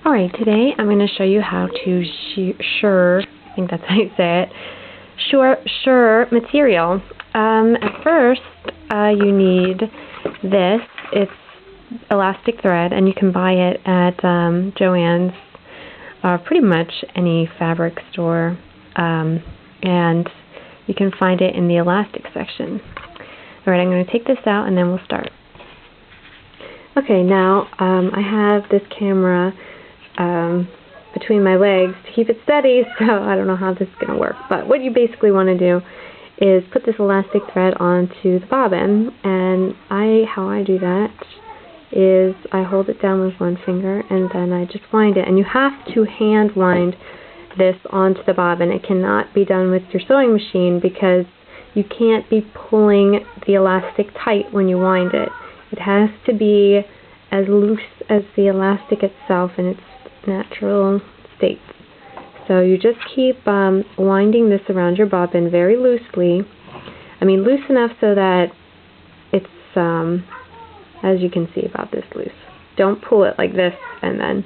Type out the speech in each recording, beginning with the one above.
Alright, today I'm going to show you how to shirr, I think that's how you say it, shirr material. At first, you need this. It's elastic thread, and you can buy it at Joann's, pretty much any fabric store, and you can find it in the elastic section. Alright, I'm going to take this out and then we'll start. Okay, now I have this camera between my legs to keep it steady, so I don't know how this is going to work. But what you basically want to do is put this elastic thread onto the bobbin, and how I do that is I hold it down with one finger and then I just wind it. And you have to hand wind this onto the bobbin. It cannot be done with your sewing machine because you can't be pulling the elastic tight when you wind it. It has to be as loose as the elastic itself in its natural state. So you just keep winding this around your bobbin very loosely. I mean, loose enough so that it's, as you can see, about this loose. Don't pull it like this and then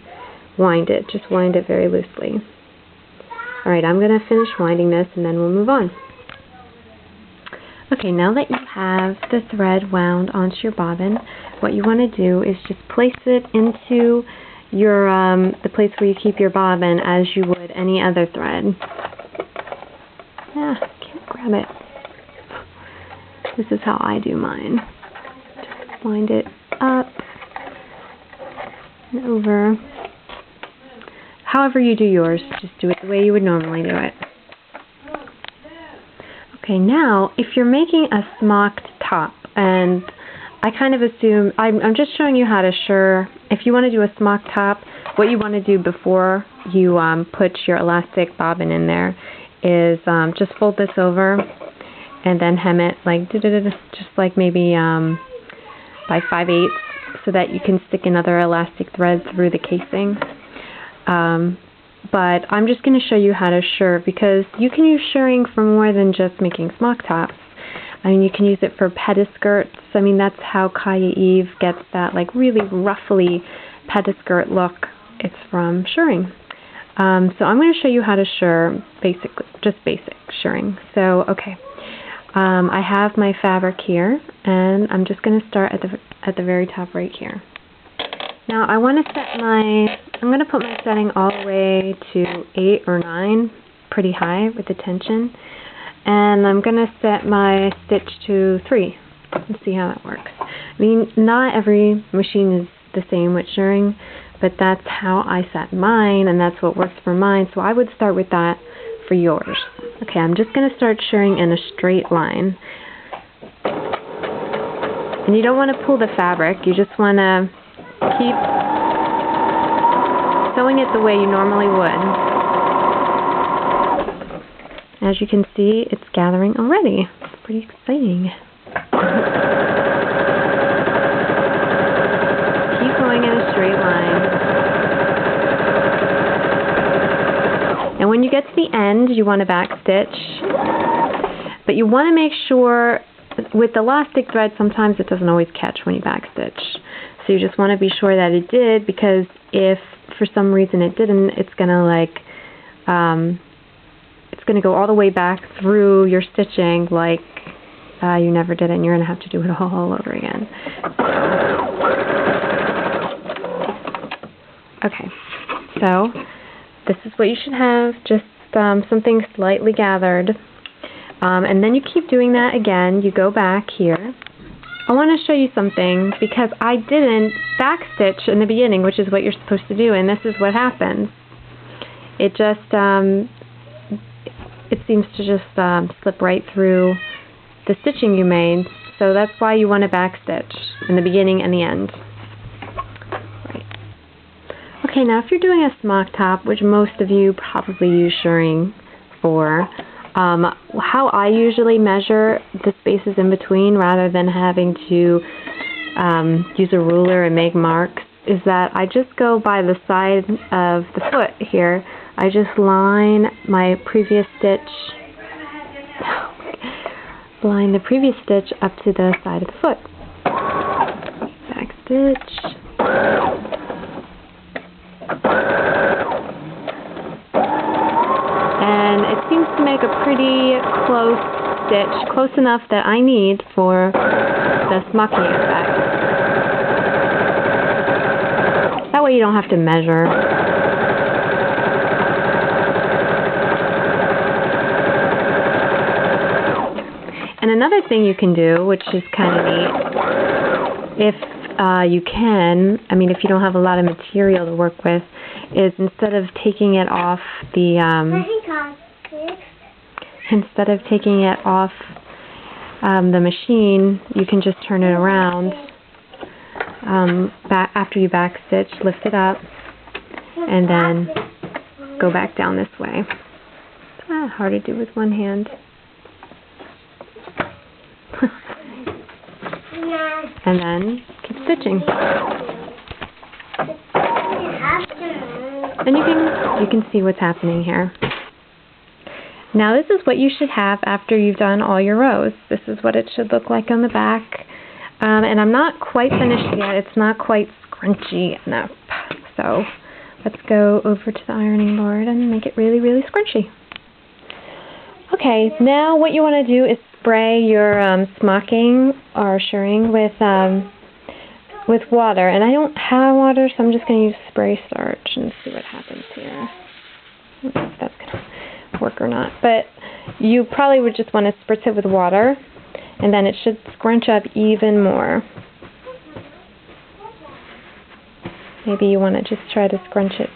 wind it. Just wind it very loosely. Alright, I'm going to finish winding this and then we'll move on. Okay, now that you have the thread wound onto your bobbin, what you want to do is just place it into your the place where you keep your bobbin as you would any other thread. Yeah, can't grab it. This is how I do mine. Just wind it up and over. However you do yours, just do it the way you would normally do it. Okay, now, if you're making a smocked top, and I kind of assume, I'm just showing you how to shirr. If you want to do a smocked top, what you want to do before you put your elastic bobbin in there is just fold this over and then hem it like just like maybe by 5/8 so that you can stick another elastic thread through the casing. But I'm just going to show you how to shirr, because you can use shirring for more than just making smock tops. I mean, you can use it for pettiskirts. I mean, that's how Kaya Eve gets that like really ruffly pettiskirt look. It's from shirring. So I'm going to show you how to shirr, basically, just basic shirring. So, okay, I have my fabric here, and I'm just going to start at the very top right here. Now I want to set I'm going to put my setting all the way to 8 or 9, pretty high with the tension. And I'm going to set my stitch to 3 and see how that works. I mean, not every machine is the same with shirring, but that's how I set mine, and that's what works for mine. So I would start with that for yours. Okay, I'm just going to start shirring in a straight line. And you don't want to pull the fabric, you just want to keep sewing it the way you normally would. As you can see, it's gathering already. It's pretty exciting. Keep going in a straight line. And when you get to the end, you want to back stitch. But you want to make sure, with elastic thread, sometimes it doesn't always catch when you back stitch. So you just want to be sure that it did, because if for some reason it didn't, it's going to go all the way back through your stitching like you never did it, and you're going to have to do it all over again. Okay, so this is what you should have, just something slightly gathered. And then you keep doing that again. You go back here. I want to show you something, because I didn't backstitch in the beginning, which is what you're supposed to do, and this is what happens. It just, it seems to just slip right through the stitching you made, so that's why you want to backstitch in the beginning and the end. Right. Okay, now if you're doing a smock top, which most of you probably use shirring for, how I usually measure the spaces in between rather than having to use a ruler and make marks is that I just go by the side of the foot here. I just line my previous stitch, the previous stitch up to the side of the foot. Back stitch. like a pretty close stitch, close enough that I need for the smocking effect. That way you don't have to measure. And another thing you can do, which is kind of neat, if you can, I mean if you don't have a lot of material to work with, is instead of taking it off the the machine, you can just turn it around after you back stitch, lift it up, and then go back down this way. It's hard to do with one hand. And then keep stitching. And you can see what's happening here. Now this is what you should have after you've done all your rows. This is what it should look like on the back. And I'm not quite finished yet. It's not quite scrunchy enough. So let's go over to the ironing board and make it really, really scrunchy. Okay, now what you want to do is spray your smocking or shirring with water. And I don't have water, so I'm just going to use spray starch and see what happens here. I don't know if that's going to work or not. But you probably would just want to spritz it with water, and then it should scrunch up even more. Maybe you want to just try to scrunch it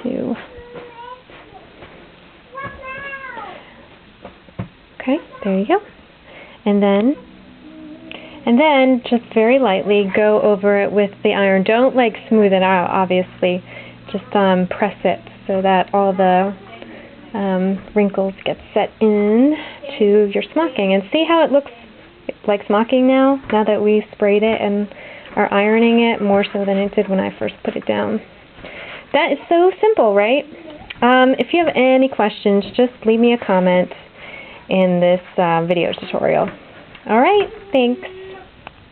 too. Okay, there you go. And then just very lightly go over it with the iron. Don't like smooth it out, obviously. Just press it so that all the wrinkles get set in to your smocking. And see how it looks like smocking now that we sprayed it and are ironing it more so than it did when I first put it down. That is so simple, right? If you have any questions, just leave me a comment in this video tutorial. Alright, thanks.